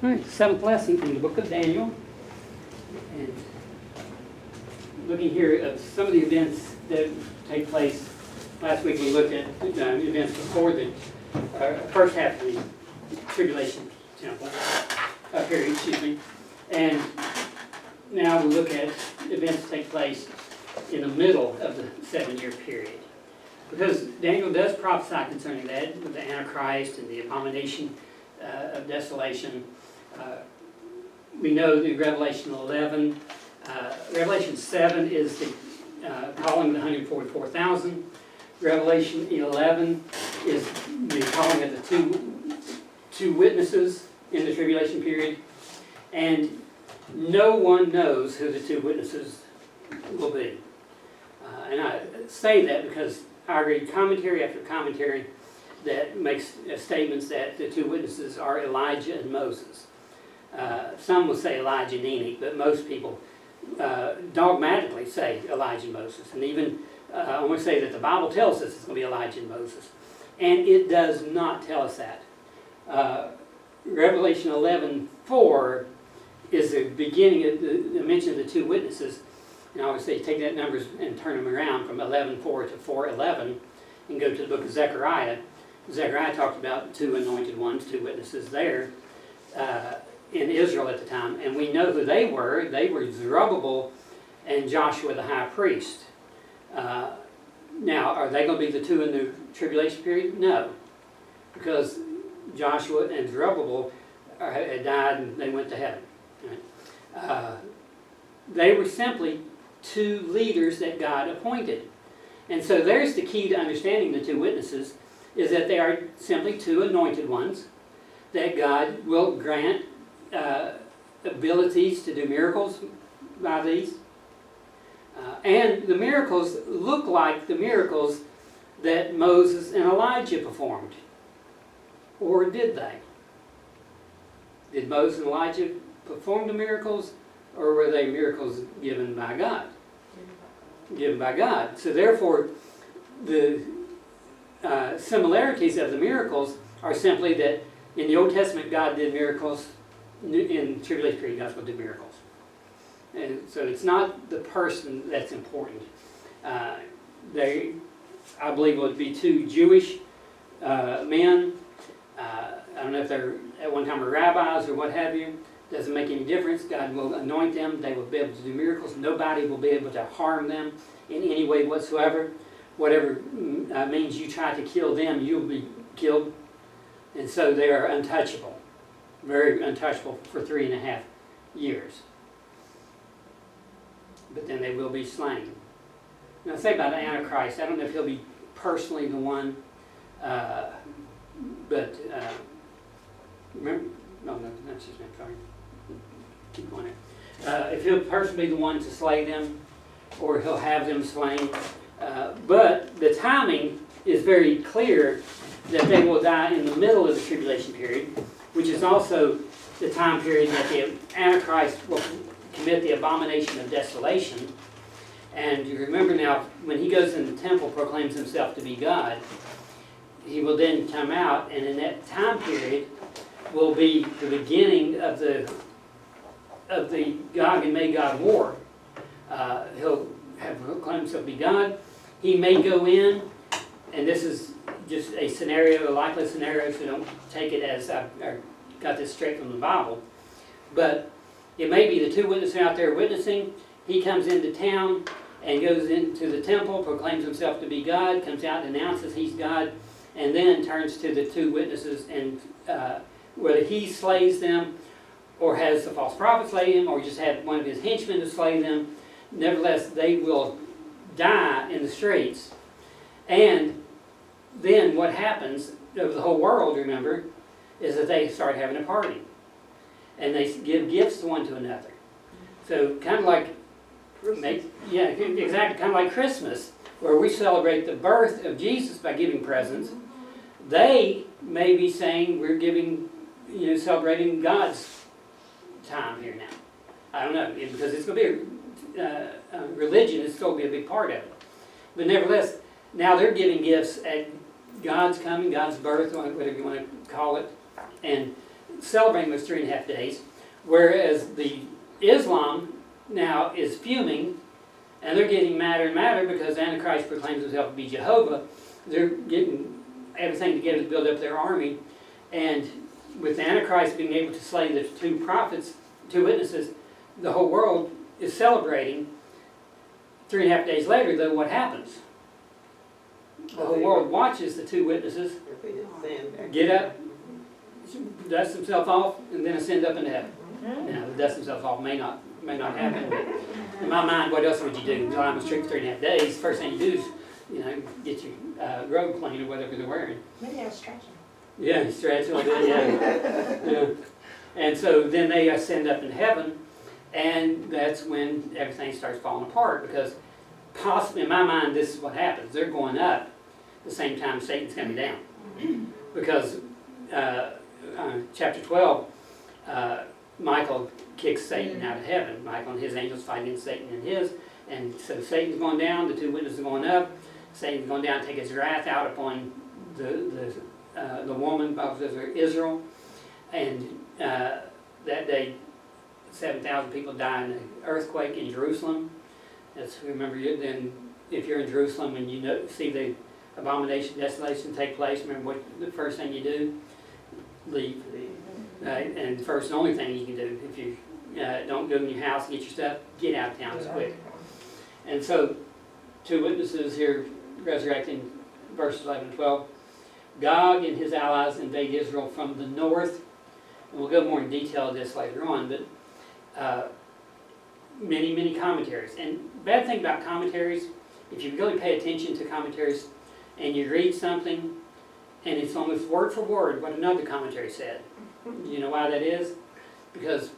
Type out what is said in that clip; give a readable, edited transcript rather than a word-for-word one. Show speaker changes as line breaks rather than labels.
All right, seventh lesson in the book of Daniel. And looking here at some of the events that take place. Last week we looked at events before the first half of the tribulation temple period, excuse me. And now we look at events that take place in the middle of the 7-year period. Because Daniel does prophesy concerning that, with the Antichrist and the abomination of desolation. We know the Revelation 11. Revelation 7 is the calling of the 144,000. Revelation 11 is the calling of the two witnesses in the tribulation period. And no one knows who the two witnesses will be. And I say that because I read commentary after commentary that makes statements that the two witnesses are Elijah and Moses. Some will say Elijah and Enoch, but most people dogmatically say Elijah and Moses. And even I want to say that the Bible tells us it's going to be Elijah and Moses. And it does not tell us that. Revelation 11:4 is the beginning of the mention of the two witnesses. And I always say take that numbers and turn them around from 11:4 to 4:11 and go to the book of Zechariah. Zechariah talked about two anointed ones, two witnesses there in Israel at the time. And we know who they were. They were Zerubbabel and Joshua the high priest. Now, are they going to be the two in the tribulation period? No. Because Joshua and Zerubbabel had died and they went to heaven. Right? They were simply two leaders that God appointed. And so there's the key to understanding the two witnesses, is that they are simply two anointed ones, that God will grant abilities to do miracles by these. And the miracles look like the miracles that Moses and Elijah performed. Or did they? Did Moses and Elijah perform the miracles, or were they miracles given by God? Given by God. So therefore, the similarities of the miracles are simply that in the Old Testament God did miracles, in the tribulation period God's going to do miracles. And so it's not the person that's important. They, I believe, would be two Jewish men. I don't know if they're at one time rabbis or what have you. Doesn't make any difference. God will anoint them. They will be able to do miracles. Nobody will be able to harm them in any way whatsoever. Whatever means you try to kill them, you'll be killed. And so they are untouchable. Very untouchable for 3.5 years. But then they will be slain. Now say about the Antichrist, I don't know if he'll be personally the one, but remember, no, that's his name, sorry. Keep going there. If he'll personally be the one to slay them, or he'll have them slain. But the timing is very clear that they will die in the middle of the tribulation period, which is also the time period that the Antichrist will commit the abomination of desolation. And you remember now, when he goes in the temple, proclaims himself to be God, he will then come out, and in that time period will be the beginning of the Gog and Magog war. He'll have proclaimed himself to be God. He may go in, and this is just a scenario, a likely scenario, so don't take it as I got this straight from the Bible. But it may be the two witnesses out there witnessing. He comes into town and goes into the temple, proclaims himself to be God, comes out and announces he's God, and then turns to the two witnesses, and whether he slays them or has the false prophet slay them or just had one of his henchmen to slay them, nevertheless they will die in the streets. And then what happens over the whole world, remember, is that they start having a party. And they give gifts one to another. So kind of like, yeah, exactly, kind of like Christmas, where we celebrate the birth of Jesus by giving presents. They may be saying we're giving, celebrating God's time here now. I don't know, because it's going to be religion is still going to be a big part of it. But nevertheless, now they're giving gifts at God's coming, God's birth, whatever you want to call it. And celebrating those 3.5 days, whereas the Islam now is fuming, and they're getting madder and madder because Antichrist proclaims himself to be Jehovah. They're getting everything together to build up their army, and with Antichrist being able to slay the 2 prophets, 2 witnesses, the whole world is celebrating. 3.5 days later, though, what happens? The whole world watches the 2 witnesses get up, dust themselves off, and then ascend up into heaven. Now, the dust themselves off may not happen, but in my mind, what else would you do? Time was strict 3.5 days. First thing you do is, get your robe clean or whatever they're wearing.
Maybe they're stretching.
Yeah, stretch a little bit, yeah. And so then they ascend up in heaven, and that's when everything starts falling apart, because possibly, in my mind, this is what happens. They're going up the same time Satan's coming down. Because chapter 12, Michael kicks Satan out of heaven. Michael and his angels fight against Satan and his. And so Satan's going down, the 2 witnesses are going up. Satan's going down to take his wrath out upon the woman, Bible says, Israel. And that day, 7,000 people die in an earthquake in Jerusalem. Remember, then if you're in Jerusalem and you see the abomination, desolation take place, remember what the first thing you do? Leave. And the first and only thing you can do, if you don't go in your house and get your stuff, get out of town as quick. And so, 2 witnesses here resurrecting verses 11 and 12. Gog and his allies invade Israel from the north. And we'll go more in detail of this later on, but many commentaries. And bad thing about commentaries, if you really pay attention to commentaries and you read something and it's almost word for word what another commentary said. You know why that is? Because